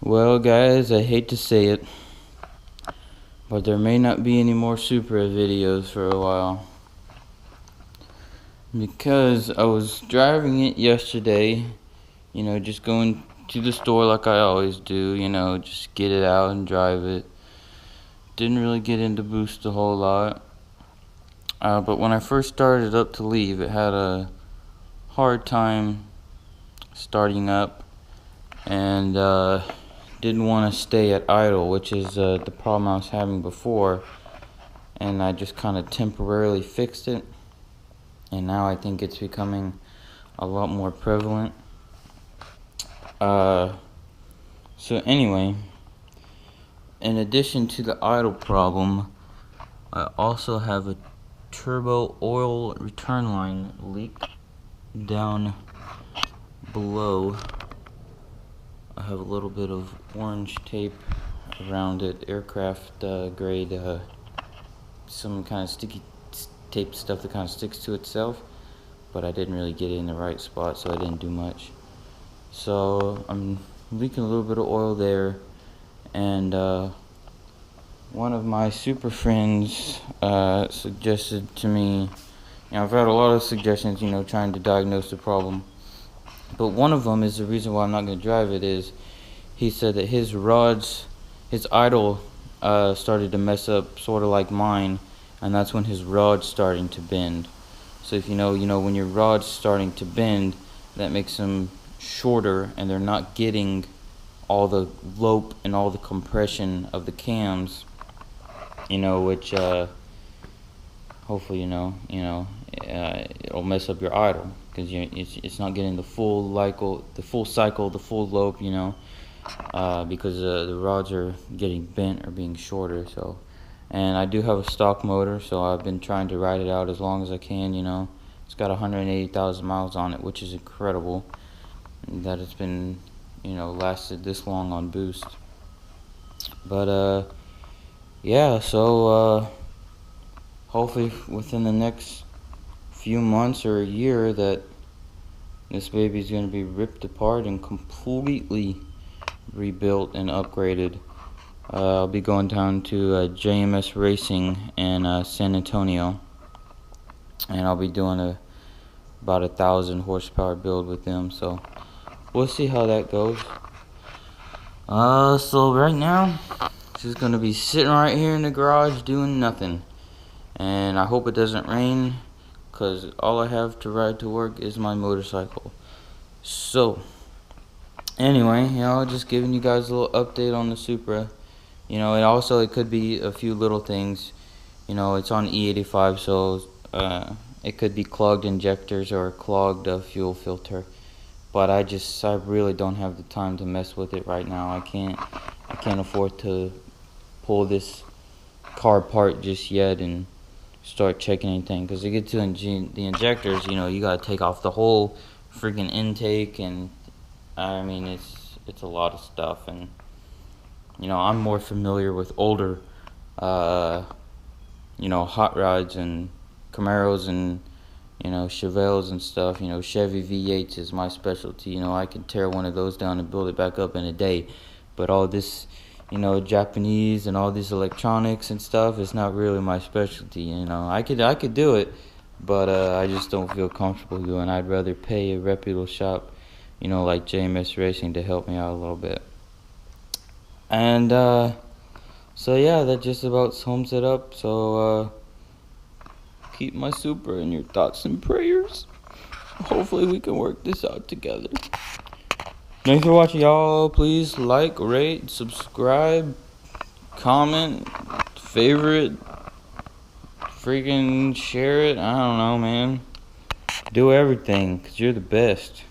Well, guys, I hate to say it, but there may not be any more Supra videos for a while. Because I was driving it yesterday, just going to the store like I always do, just get it out and drive it. Didn't really get into boost a whole lot. But when I first started up to leave, it had a hard time starting up, and didn't want to stay at idle, which is the problem I was having before, and I just kind of temporarily fixed it, and now I think it's becoming a lot more prevalent. So anyway, in addition to the idle problem, I also have a turbo oil return line leak down below. I have a little bit of orange tape around it, aircraft grade, some kind of sticky tape stuff that kind of sticks to itself, but I didn't really get it in the right spot, so I didn't do much. So I'm leaking a little bit of oil there, and one of my super friends suggested to me, I've had a lot of suggestions, trying to diagnose the problem. But one of them is the reason why I'm not going to drive it is he said that his idle started to mess up sort of like mine, and that's when his rod's starting to bend. So if you know when your rod's starting to bend, that makes them shorter, and they're not getting all the lope and all the compression of the cams, which hopefully it'll mess up your idle, because it's not getting the full cycle, the full lope, because the rods are getting bent or being shorter. So, and I do have a stock motor, so I've been trying to ride it out as long as I can. It's got 180,000 miles on it, which is incredible that it's been lasted this long on boost. But yeah, so hopefully within the next few months or a year that this baby is going to be ripped apart and completely rebuilt and upgraded. I'll be going down to JMS Racing in San Antonio, and I'll be doing about 1,000 horsepower build with them, so we'll see how that goes. So right now, it's just going to be sitting right here in the garage doing nothing, and I hope it doesn't rain, because all I have to ride to work is my motorcycle. So anyway, just giving you guys a little update on the Supra. It could be a few little things. It's on E85, so it could be clogged injectors or a clogged fuel filter. But I really don't have the time to mess with it right now. I can't afford to pull this car apart just yet and start checking anything, because to get to the injectors, you gotta take off the whole freaking intake, and I mean it's a lot of stuff. And I'm more familiar with older hot rods and Camaros and Chevelles and stuff. Chevy V8s is my specialty. I can tear one of those down and build it back up in a day. But all this Japanese and all these electronics and stuff is not really my specialty. I could do it, but I just don't feel comfortable doing. I'd rather pay a reputable shop, like JMS Racing, to help me out a little bit. And so yeah, that just about sums it up. So keep my Supra in your thoughts and prayers. Hopefully we can work this out together. Thanks for watching, y'all. Please like, rate, subscribe, comment, favorite, freaking share it. I don't know, man. Do everything, because you're the best.